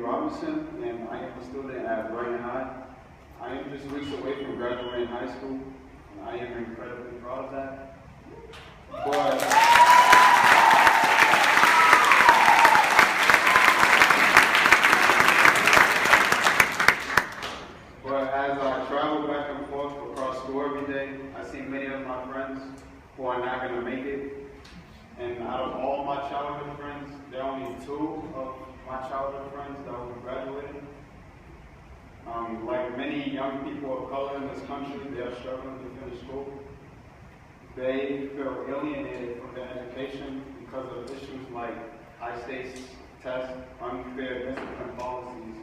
Robinson, and I am a student at Brighton High. I am just weeks away from graduating high school, and I am incredibly proud of that. But as I travel back and forth across school every day, I see many of my friends who are not going to make it. And out of all my childhood friends, there are only 2 of my childhood friends that will be graduating. Like many young people of color in this country, they are struggling to finish school. They feel alienated from their education because of issues like high stakes tests, unfair discipline policies,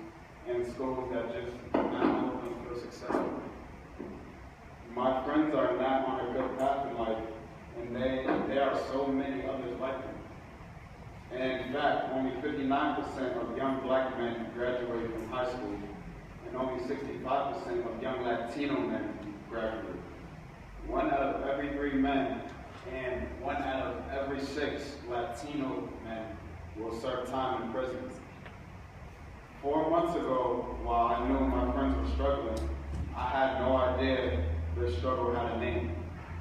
and schools that just do not help them feel successful. My friends are not on a good path in life, and there are so many others like them. And in fact, only 59% of young black men graduate from high school, and only 65% of young Latino men graduate. 1 out of every 3 men and 1 out of every 6 Latino men will serve time in prison. 4 months ago, while I knew my friends were struggling, I had no idea their struggle had a name.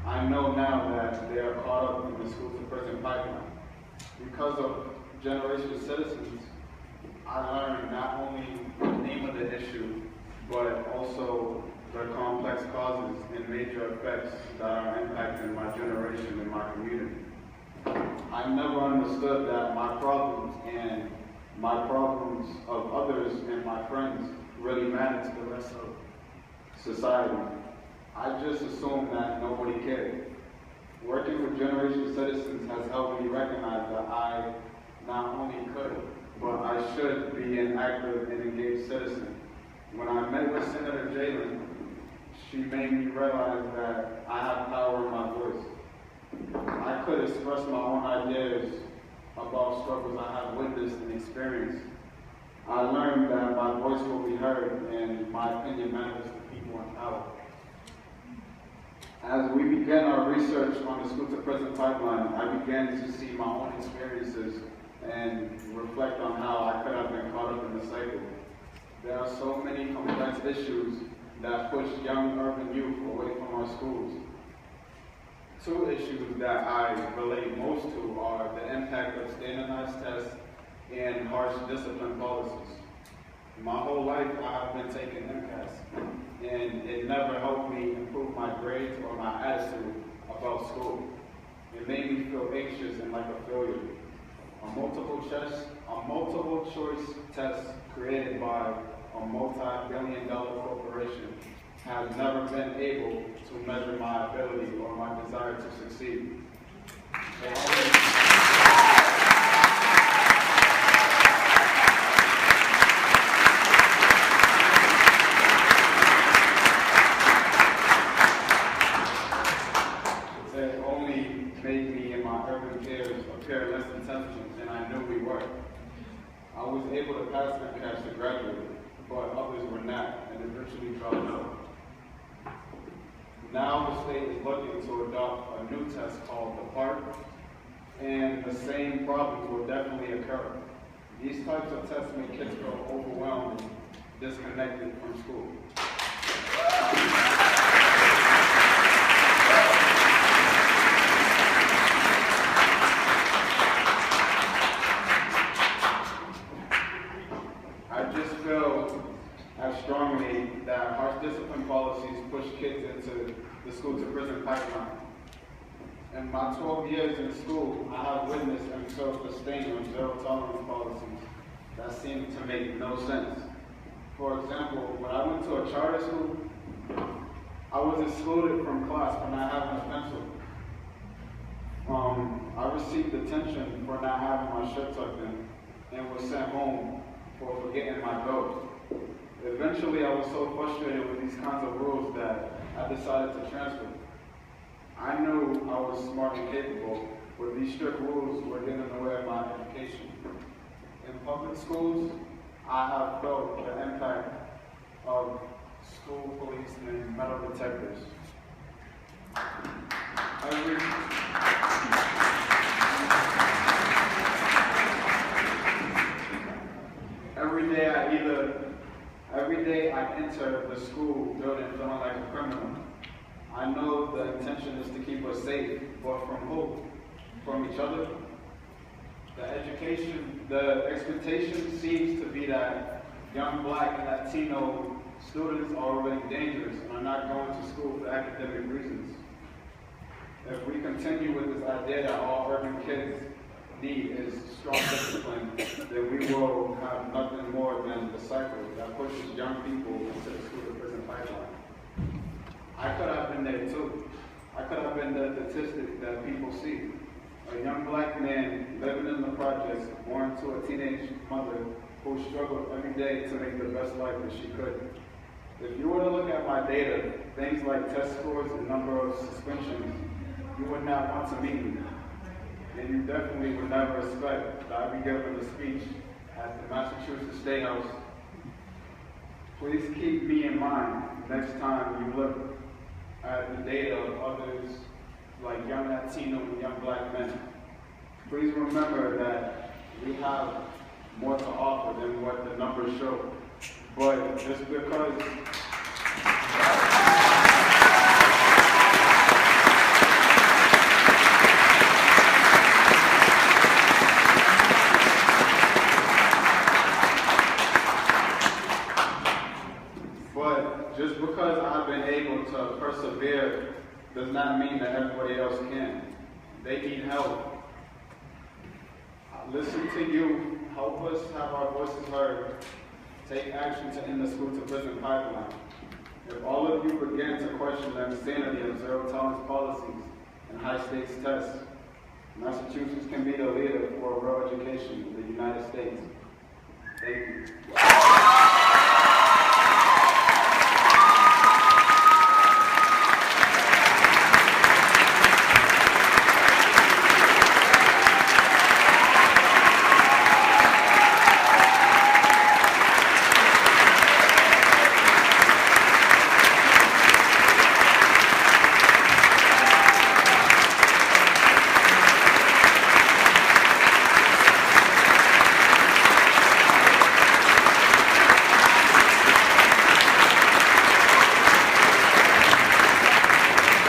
I know now that they are caught up in the school to prison pipeline. Because of generational citizens, I learned not only the name of the issue, but also the complex causes and major effects that are impacting my generation and my community. I never understood that my problems and my problems of others and my friends really matter to the rest of society. I just assumed that nobody cared. Working with generational citizens has helped me recognize that I not only could, but I should be an active and engaged citizen. When I met with Senator Jalen, she made me realize that I have power in my voice. I could express my own ideas about struggles I have witnessed and experienced. I learned that my voice will be heard and my opinion matters to people in power. As we began our research on the school to prison pipeline, I began to see my own experiences and reflect on how I could have been caught up in the cycle. There are so many complex issues that push young urban youth away from our schools. 2 issues that I relate most to are the impact of standardized tests and harsh discipline policies. My whole life I have been taking MCAS, and it never helped me improve my grades or my attitude about school. It made me feel anxious and like a failure. A multiple choice test created by a multi-billion-dollar corporation has never been able to measure my ability or my desire to succeed. It only made me and my urban peers appear less intelligent than I knew we were. I was able to pass MCAS to graduate, but others were not, and eventually dropped out. Now the state is looking to adopt a new test called the PART, and the same problems will definitely occur. These types of tests make kids feel overwhelmed and disconnected from school. I just feel as strongly that harsh discipline policies push kids into the school to prison pipeline. In my 12 years in school, I have witnessed and felt the stain of zero tolerance policies that seem to make no sense. For example, when I went to a charter school, I was excluded from class for not having a pencil. I received detention for not having my shirt tucked in and was sent home for forgetting my belt. Eventually, I was so frustrated with these kinds of rules that I decided to transfer. I knew I was smart and capable, but these strict rules were getting in the way of my education. In public schools, I have felt the impact of school police and metal detectors. Every day I enter the school building feeling like a criminal. I know the intention is to keep us safe, but from who? From each other? The expectation seems to be that young Black and Latino students are already dangerous and are not going to school for academic reasons. If we continue with this idea that all urban kids need is strong discipline, then we will have nothing more than the cycle that pushes young people into the school-to-prison pipeline. I could have been there too. I could have been the statistic that people see. A young Black man living in the projects, born to a teenage mother who struggled every day to make the best life that she could. If you were to look at my data, things like test scores and number of suspensions, you would not want to meet me. And you definitely would never expect that I'd be giving a speech at the Massachusetts State House. Please keep me in mind next time you look at the data of others like young Latino and young Black men. Please remember that we have more to offer than what the numbers show. But just because I've been able to persevere does not mean that everybody else can. They need help. Listen to you. Help us have our voices heard. Take action to end the school-to-prison pipeline. If all of you begin to question the insanity of zero-tolerance policies and high-stakes tests, Massachusetts can be the leader for real education in the United States. Thank you.